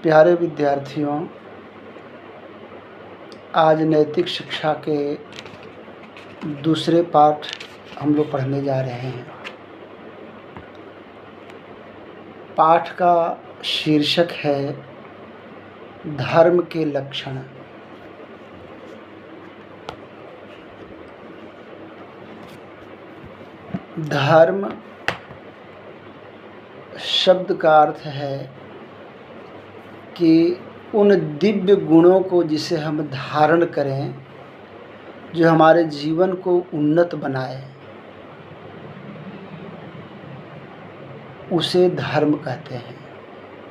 प्यारे विद्यार्थियों, आज नैतिक शिक्षा के दूसरे पाठ हम लोग पढ़ने जा रहे हैं। पाठ का शीर्षक है धर्म के लक्षण। धर्म शब्द का अर्थ है कि उन दिव्य गुणों को जिसे हम धारण करें, जो हमारे जीवन को उन्नत बनाए, उसे धर्म कहते हैं।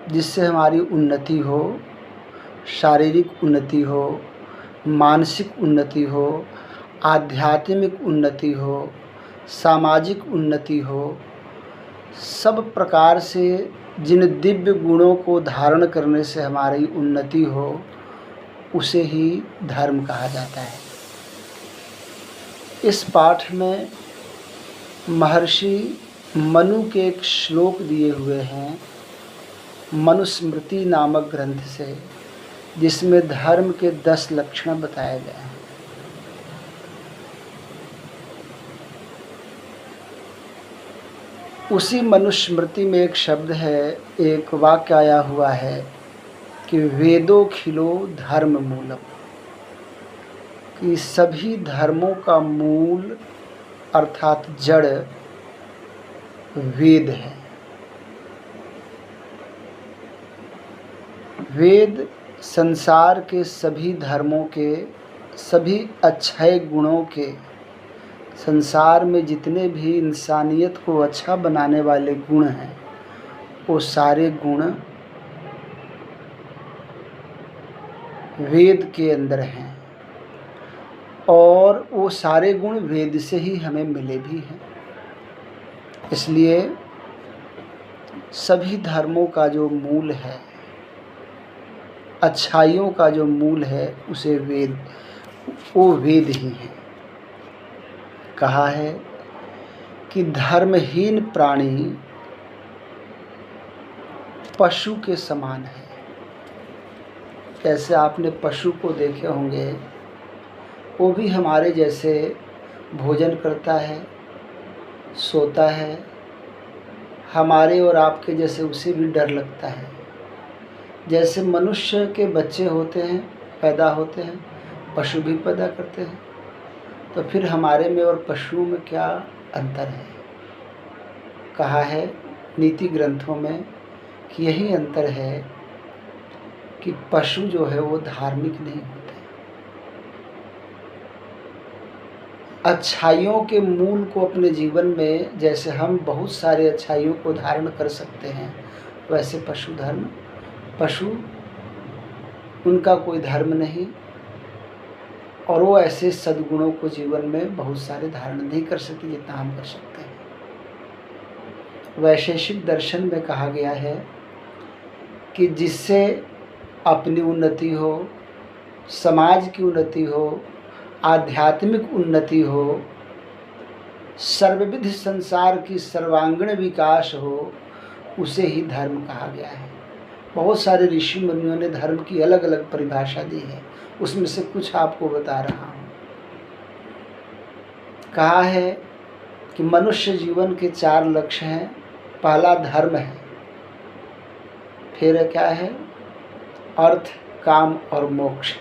जिससे हमारी उन्नति हो, शारीरिक उन्नति हो, मानसिक उन्नति हो, आध्यात्मिक उन्नति हो, सामाजिक उन्नति हो, सब प्रकार से जिन दिव्य गुणों को धारण करने से हमारी उन्नति हो, उसे ही धर्म कहा जाता है। इस पाठ में महर्षि मनु के एक श्लोक दिए हुए हैं मनुस्मृति नामक ग्रंथ से, जिसमें धर्म के 10 लक्षण बताए गए हैं। उसी मनुस्मृति में एक शब्द है, एक वाक्य आया हुआ है कि वेदोखिलो धर्म मूलम, कि सभी धर्मों का मूल अर्थात जड़ वेद है। वेद संसार के सभी धर्मों के, सभी अच्छे गुणों के, संसार में जितने भी इंसानियत को अच्छा बनाने वाले गुण हैं, वो सारे गुण वेद के अंदर हैं, और वो सारे गुण वेद से ही हमें मिले भी हैं। इसलिए सभी धर्मों का जो मूल है, अच्छाइयों का जो मूल है, उसे वो वेद ही है। कहा है कि धर्महीन प्राणी पशु के समान है। जैसे आपने पशु को देखे होंगे, वो भी हमारे जैसे भोजन करता है, सोता है, हमारे और आपके जैसे उसे भी डर लगता है। जैसे मनुष्य के बच्चे होते हैं, पैदा होते हैं, पशु भी पैदा करते हैं, तो फिर हमारे में और पशुओं में क्या अंतर है? कहा है नीति ग्रंथों में कि यही अंतर है कि पशु जो है वो धार्मिक नहीं होते। अच्छाइयों के मूल को अपने जीवन में, जैसे हम बहुत सारे अच्छाइयों को धारण कर सकते हैं, वैसे पशु उनका कोई धर्म नहीं, और वो ऐसे सद्गुणों को जीवन में बहुत सारे धारण नहीं कर सकते जितना हम कर सकते हैं। वैशेषिक दर्शन में कहा गया है कि जिससे अपनी उन्नति हो, समाज की उन्नति हो, आध्यात्मिक उन्नति हो, सर्वविध संसार की सर्वांगीण विकास हो, उसे ही धर्म कहा गया है। बहुत सारे ऋषि मुनियों ने धर्म की अलग अलग परिभाषा दी है, उसमें से कुछ आपको बता रहा हूँ। कहा है कि मनुष्य जीवन के 4 लक्ष्य हैं। पहला धर्म है, फिर क्या है? अर्थ, काम और मोक्ष।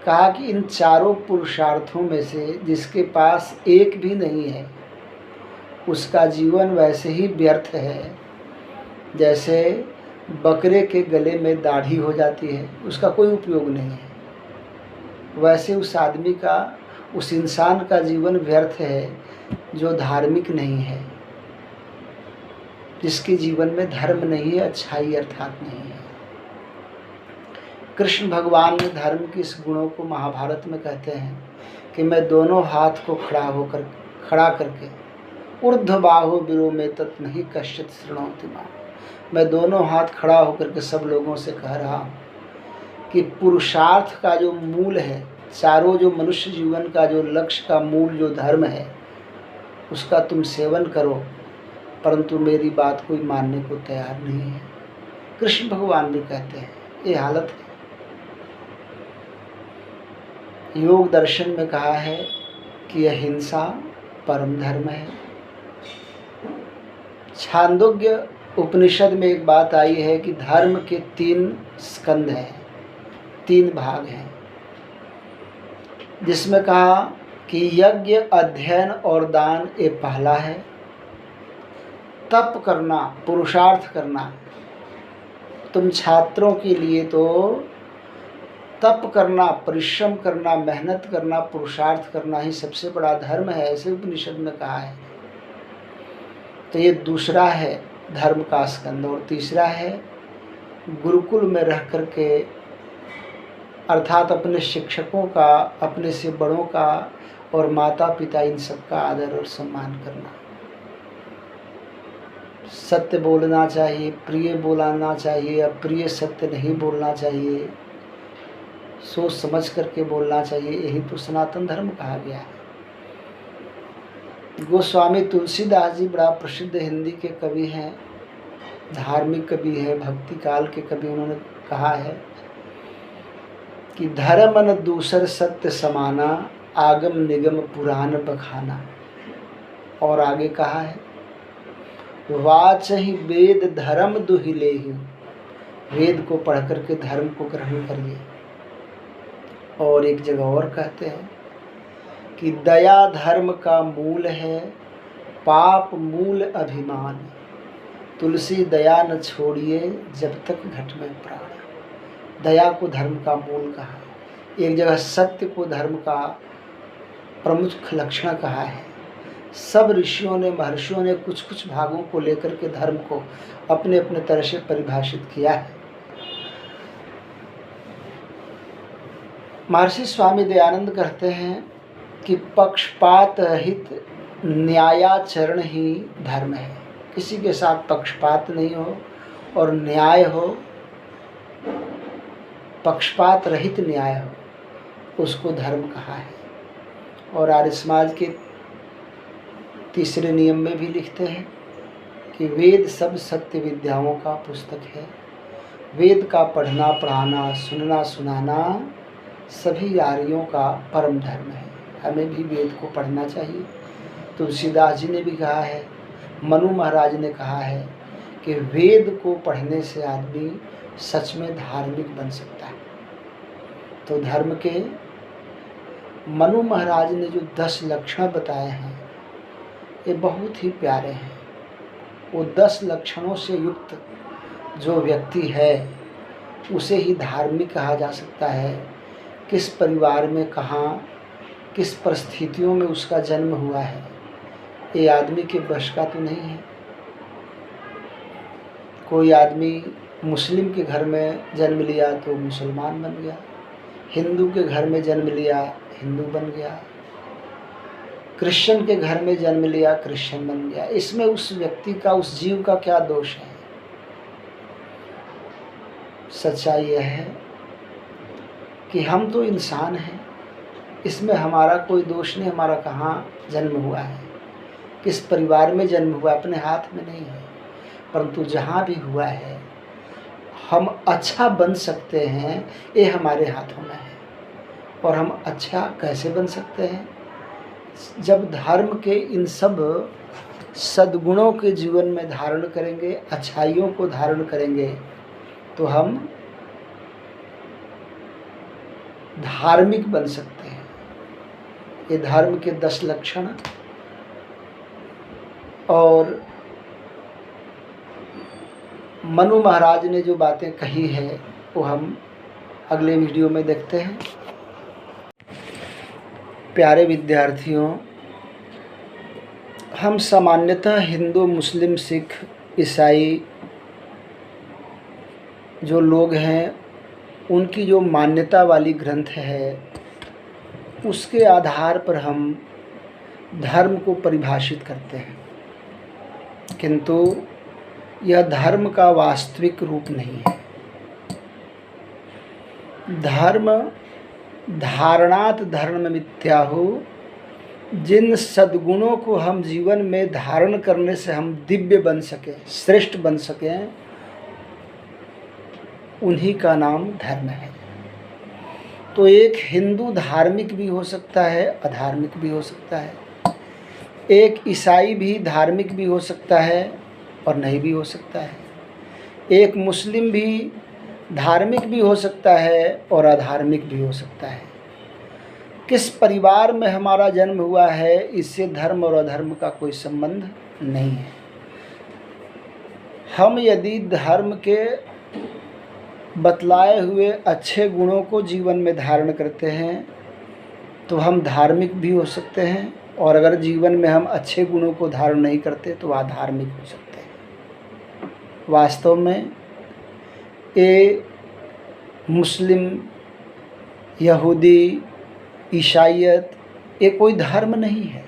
कहा कि इन चारों पुरुषार्थों में से जिसके पास एक भी नहीं है, उसका जीवन वैसे ही व्यर्थ है जैसे बकरे के गले में दाढ़ी हो जाती है, उसका कोई उपयोग नहीं है। वैसे उस आदमी का, उस इंसान का जीवन व्यर्थ है जो धार्मिक नहीं है, जिसके जीवन में धर्म नहीं है, अच्छाई अर्थात नहीं है। कृष्ण भगवान ने धर्म के इस गुणों को महाभारत में कहते हैं कि मैं दोनों हाथ को खड़ा करके ऊर्ध्व बाहु विरो में तत् नहीं कश्चित शृणोति मां, मैं दोनों हाथ खड़ा होकर के सब लोगों से कह रहा हूँ कि पुरुषार्थ का जो मूल है, चारों जो मनुष्य जीवन का जो लक्ष्य का मूल जो धर्म है, उसका तुम सेवन करो, परंतु मेरी बात कोई मानने को तैयार नहीं है। कृष्ण भगवान भी कहते हैं। ये हालत है। योग दर्शन में कहा है कि अहिंसा परम धर्म है। छांदोग्य उपनिषद में एक बात आई है कि धर्म के 3 स्कंद हैं, 3 भाग हैं, जिसमें कहा कि यज्ञ, अध्ययन और दान ये पहला है। तप करना, पुरुषार्थ करना, तुम छात्रों के लिए तो तप करना, परिश्रम करना, मेहनत करना, पुरुषार्थ करना ही सबसे बड़ा धर्म है, ऐसे उपनिषद में कहा है। तो ये दूसरा है धर्म का स्कंद। और तीसरा है गुरुकुल में रह कर के, अर्थात अपने शिक्षकों का, अपने से बड़ों का और माता पिता इन सब का आदर और सम्मान करना। सत्य बोलना चाहिए, प्रिय बोलना चाहिए, अप्रिय सत्य नहीं बोलना चाहिए, सोच समझ करके बोलना चाहिए। यही तो सनातन धर्म कहा गया है। गोस्वामी तुलसीदास जी बड़ा प्रसिद्ध हिंदी के कवि हैं, धार्मिक कवि है, भक्ति काल के कवि। उन्होंने कहा है कि धर्म न दूसर सत्य समाना, आगम निगम पुराण बखाना। और आगे कहा है वाच ही वेद धर्म दुहिले ही, वेद को पढ़ करके धर्म को ग्रहण करिए। और एक जगह और कहते हैं कि दया धर्म का मूल है, पाप मूल अभिमान। तुलसी दया न छोड़िए, जब तक घट में प्राण। दया को धर्म का मूल कहा। एक जगह सत्य को धर्म का प्रमुख लक्षण कहा है। सब ऋषियों ने, महर्षियों ने कुछ कुछ भागों को लेकर के धर्म को अपने अपने तरह से परिभाषित किया है। महर्षि स्वामी दयानंद कहते हैं कि पक्षपात रहित न्यायाचरण ही धर्म है। किसी के साथ पक्षपात नहीं हो और न्याय हो, पक्षपात रहित न्याय हो, उसको धर्म कहा है। और आर्य समाज के 3रे नियम में भी लिखते हैं कि वेद सब सत्य विद्याओं का पुस्तक है। वेद का पढ़ना, पढ़ाना, सुनना, सुनाना सभी आर्यों का परम धर्म है। हमें भी वेद को पढ़ना चाहिए। तुलसीदास जी ने भी कहा है, मनु महाराज ने कहा है कि वेद को पढ़ने से आदमी सच में धार्मिक बन सकता है। तो धर्म के मनु महाराज ने जो 10 लक्षण बताए हैं, ये बहुत ही प्यारे हैं। वो 10 लक्षणों से युक्त जो व्यक्ति है, उसे ही धार्मिक कहा जा सकता है। किस परिवार में, कहाँ, किस परिस्थितियों में उसका जन्म हुआ है, ये आदमी के बस का तो नहीं है। कोई आदमी मुस्लिम के घर में जन्म लिया तो मुसलमान बन गया, हिंदू के घर में जन्म लिया हिंदू बन गया, क्रिश्चियन के घर में जन्म लिया क्रिश्चियन बन गया। इसमें उस व्यक्ति का, उस जीव का क्या दोष है? सच्चाई यह है कि हम तो इंसान हैं, इसमें हमारा कोई दोष नहीं। हमारा कहाँ जन्म हुआ है, किस परिवार में जन्म हुआ, अपने हाथ में नहीं है। परंतु जहाँ भी हुआ है, हम अच्छा बन सकते हैं, ये हमारे हाथों में है। और हम अच्छा कैसे बन सकते हैं? जब धर्म के इन सब सद्गुणों के जीवन में धारण करेंगे, अच्छाइयों को धारण करेंगे, तो हम धार्मिक बन सकते हैं। ये धर्म के 10 लक्षण। और मनु महाराज ने जो बातें कही है वो हम अगले वीडियो में देखते हैं। प्यारे विद्यार्थियों, हम सामान्यतः हिंदू, मुस्लिम, सिख, ईसाई जो लोग हैं, उनकी जो मान्यता वाली ग्रंथ है, उसके आधार पर हम धर्म को परिभाषित करते हैं। किंतु यह धर्म का वास्तविक रूप नहीं है। धर्म धारणात धर्म मिथ्याहु। जिन सद्गुणों को हम जीवन में धारण करने से हम दिव्य बन सकें, श्रेष्ठ बन सकें, उन्हीं का नाम धर्म है। तो एक हिंदू धार्मिक भी हो सकता है, अधार्मिक भी हो सकता है। एक ईसाई भी धार्मिक भी हो सकता है और नहीं भी हो सकता है। एक मुस्लिम भी धार्मिक भी हो सकता है और अधार्मिक भी हो सकता है। किस परिवार में हमारा जन्म हुआ है, इससे धर्म और अधर्म का कोई संबंध नहीं है। हम यदि धर्म के बतलाए हुए अच्छे गुणों को जीवन में धारण करते हैं तो हम धार्मिक भी हो सकते हैं, और अगर जीवन में हम अच्छे गुणों को धारण नहीं करते तो अधार्मिक हो सकते हैं। वास्तव में ये मुस्लिम, यहूदी, ईसाईयत ये कोई धर्म नहीं है,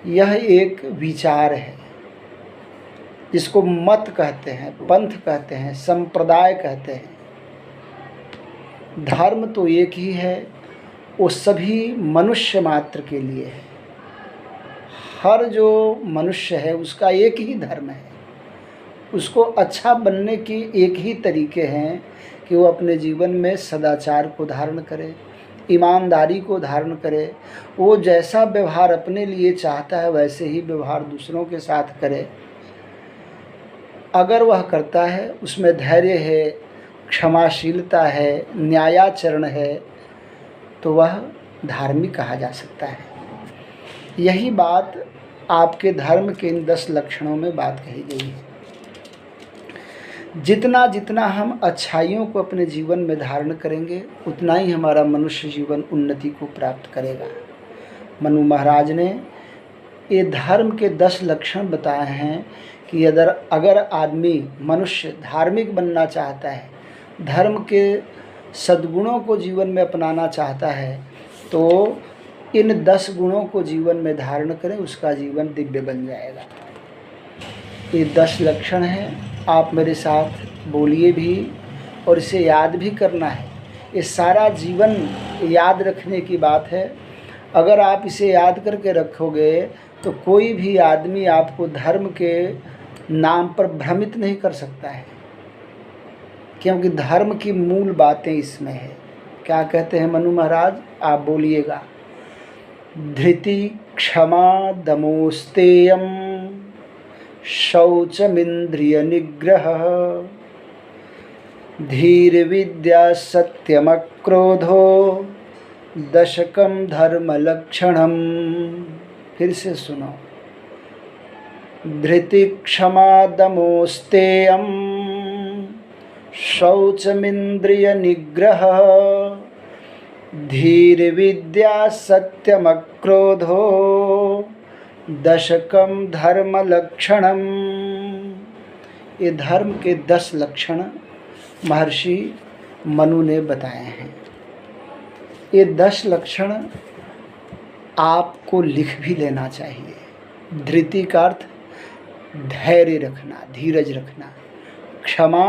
यह एक विचार है जिसको मत कहते हैं, पंथ कहते हैं, संप्रदाय कहते हैं। धर्म तो एक ही है, वो सभी मनुष्य मात्र के लिए है। हर जो मनुष्य है उसका एक ही धर्म है। उसको अच्छा बनने के एक ही तरीके हैं कि वो अपने जीवन में सदाचार को धारण करे, ईमानदारी को धारण करे। वो जैसा व्यवहार अपने लिए चाहता है वैसे ही व्यवहार दूसरों के साथ करे। अगर वह करता है, उसमें धैर्य है, क्षमाशीलता है, न्यायाचरण है, तो वह धार्मिक कहा जा सकता है। यही बात आपके धर्म के इन 10 लक्षणों में बात कही गई है। जितना जितना हम अच्छाइयों को अपने जीवन में धारण करेंगे उतना ही हमारा मनुष्य जीवन उन्नति को प्राप्त करेगा। मनु महाराज ने ये धर्म के 10 लक्षण बताए हैं कि अगर आदमी मनुष्य धार्मिक बनना चाहता है, धर्म के सद्गुणों को जीवन में अपनाना चाहता है, तो इन 10 गुणों को जीवन में धारण करें, उसका जीवन दिव्य बन जाएगा। ये 10 लक्षण हैं, आप मेरे साथ बोलिए भी और इसे याद भी करना है। ये सारा जीवन याद रखने की बात है। अगर आप इसे याद करके रखोगे तो कोई भी आदमी आपको धर्म के नाम पर भ्रमित नहीं कर सकता है, क्योंकि धर्म की मूल बातें इसमें है। क्या कहते हैं मनु महाराज, आप बोलिएगा। धृति क्षमा दमोस्तेयम शौचमिंद्रिय निग्रह धीर विद्या सत्यमक्रोधो दशकम धर्म लक्षणम। फिर से सुनो। धृति क्षमा दमोस्तेयम शौचमिंद्रिय निग्रह धीर विद्या सत्यमक्रोधो दशकम धर्म लक्षणम। ये धर्म के 10 लक्षण महर्षि मनु ने बताए हैं। ये 10 लक्षण आपको लिख भी लेना चाहिए। धृति का अर्थ धैर्य रखना, धीरज रखना। क्षमा,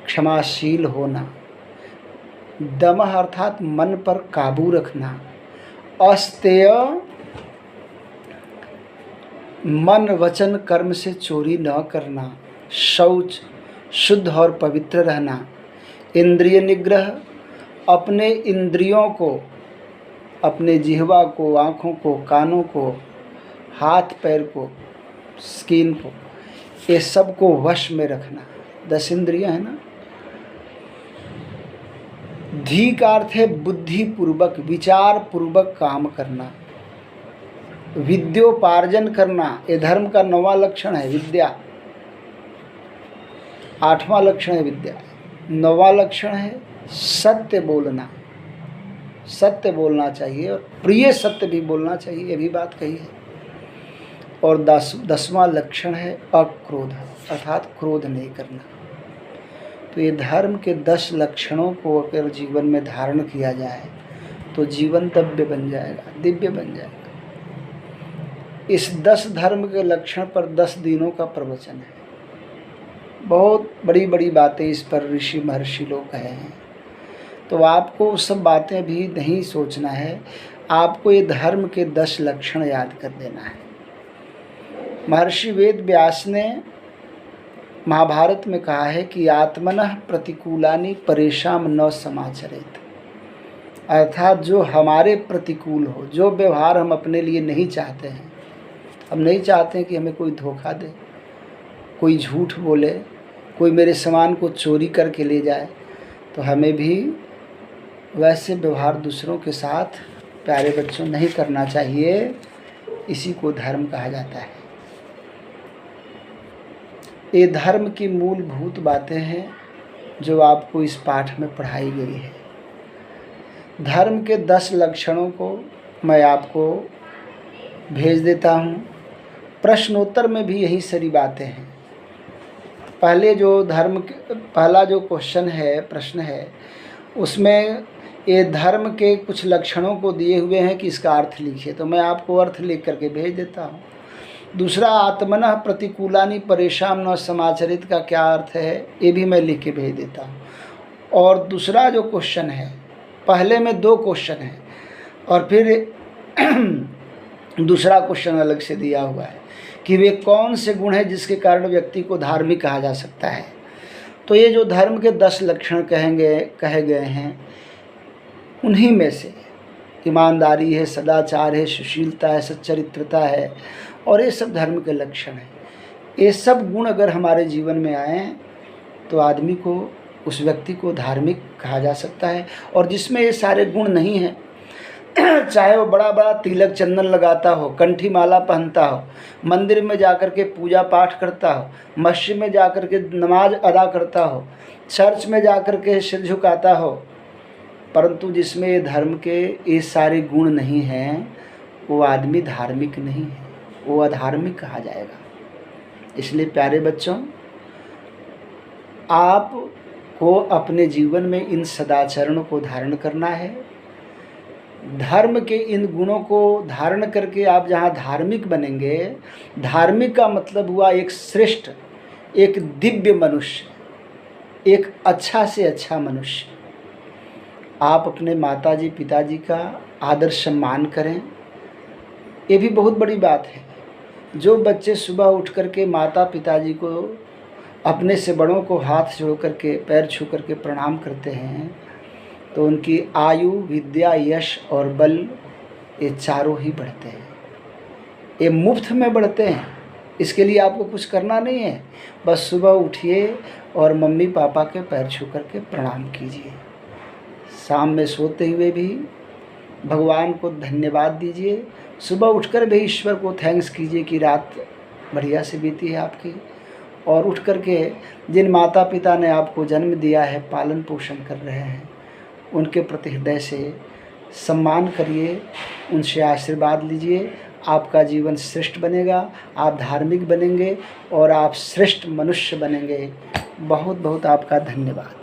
क्षमाशील होना। दमः अर्थात मन पर काबू रखना। अस्तेय, मन वचन कर्म से चोरी न करना। शौच, शुद्ध और पवित्र रहना। इंद्रिय निग्रह, अपने इंद्रियों को, अपने जिह्वा को, आँखों को, कानों को, हाथ पैर को, स्किन को, ये सब को वश में रखना। 10 इंद्रियां है ना। धी का अर्थ है बुद्धि पूर्वक, विचार पूर्वक काम करना। विद्योपार्जन करना, ये धर्म का 9वां लक्षण है। विद्या 8वां लक्षण है विद्या। 9वां लक्षण है सत्य बोलना। सत्य बोलना चाहिए और प्रिय सत्य भी बोलना चाहिए, ये भी बात कही है। और 10वां लक्षण है अक्रोध, अर्थात क्रोध नहीं करना। तो ये धर्म के 10 लक्षणों को अगर जीवन में धारण किया जाए तो जीवन दिव्य बन जाएगा, दिव्य बन जाएगा। इस 10 धर्म के लक्षण पर 10 दिनों का प्रवचन है। बहुत बड़ी बड़ी बातें इस पर ऋषि महर्षि लोग कहे हैं। तो आपको वो सब बातें भी नहीं सोचना है, आपको ये धर्म के 10 लक्षण याद कर देना है। महर्षि वेद व्यास ने महाभारत में कहा है कि आत्मनः प्रतिकूलानि परेशान न समाचरेत, अर्थात जो हमारे प्रतिकूल हो, जो व्यवहार हम अपने लिए नहीं चाहते हैं, हम नहीं चाहते हैं कि हमें कोई धोखा दे, कोई झूठ बोले, कोई मेरे सामान को चोरी करके ले जाए, तो हमें भी वैसे व्यवहार दूसरों के साथ प्यारे बच्चों नहीं करना चाहिए। इसी को धर्म कहा जाता है। ये धर्म की मूलभूत बातें हैं जो आपको इस पाठ में पढ़ाई गई है। धर्म के 10 लक्षणों को मैं आपको भेज देता हूँ। प्रश्नोत्तर में भी यही सारी बातें हैं। पहला जो क्वेश्चन है, प्रश्न है, उसमें ये धर्म के कुछ लक्षणों को दिए हुए हैं कि इसका अर्थ लिखिए, तो मैं आपको अर्थ लिख करके भेज देता हूँ। दूसरा, आत्मनः प्रतिकूलानि परेशान न समाचरित का क्या अर्थ है, ये भी मैं लिख के भेज देता हूँ। और दूसरा जो क्वेश्चन है, पहले में 2 क्वेश्चन हैं और फिर दूसरा क्वेश्चन अलग से दिया हुआ है कि वे कौन से गुण हैं जिसके कारण व्यक्ति को धार्मिक कहा जा सकता है। तो ये जो धर्म के 10 लक्षण कहे गए हैं, उन्हीं में से ईमानदारी है, सदाचार है, सुशीलता है, सच्चरित्रता है, और ये सब धर्म के लक्षण हैं। ये सब गुण अगर हमारे जीवन में आए तो आदमी को, उस व्यक्ति को धार्मिक कहा जा सकता है। और जिसमें ये सारे गुण नहीं हैं, चाहे वो बड़ा बड़ा तिलक चंदन लगाता हो, कंठी माला पहनता हो, मंदिर में जाकर के पूजा पाठ करता हो, मस्जिद में जाकर के नमाज अदा करता हो, चर्च में जाकर के सिर झुकाता हो, परंतु जिसमें ये धर्म के ये सारे गुण नहीं हैं, वो आदमी धार्मिक नहीं है, वो अधार्मिक कहा जाएगा। इसलिए प्यारे बच्चों, आपको अपने जीवन में इन सदाचरणों को धारण करना है। धर्म के इन गुणों को धारण करके आप जहाँ धार्मिक बनेंगे, धार्मिक का मतलब हुआ एक श्रेष्ठ, एक दिव्य मनुष्य, एक अच्छा से अच्छा मनुष्य। आप अपने माताजी पिताजी का आदर सम्मान करें, ये भी बहुत बड़ी बात है। जो बच्चे सुबह उठ करके माता पिताजी को, अपने से बड़ों को हाथ जोड़ करके, पैर छू करके प्रणाम करते हैं, तो उनकी आयु, विद्या, यश और बल, ये चारों ही बढ़ते हैं। ये मुफ्त में बढ़ते हैं। इसके लिए आपको कुछ करना नहीं है, बस सुबह उठिए और मम्मी पापा के पैर छू करके प्रणाम कीजिए। शाम में सोते हुए भी भगवान को धन्यवाद दीजिए। सुबह उठकर भी ईश्वर को थैंक्स कीजिए कि रात बढ़िया से बीती है आपकी। और उठ करके जिन माता पिता ने आपको जन्म दिया है, पालन पोषण कर रहे हैं, उनके प्रति हृदय से सम्मान करिए, उनसे आशीर्वाद लीजिए। आपका जीवन श्रेष्ठ बनेगा, आप धार्मिक बनेंगे और आप श्रेष्ठ मनुष्य बनेंगे। बहुत बहुत आपका धन्यवाद।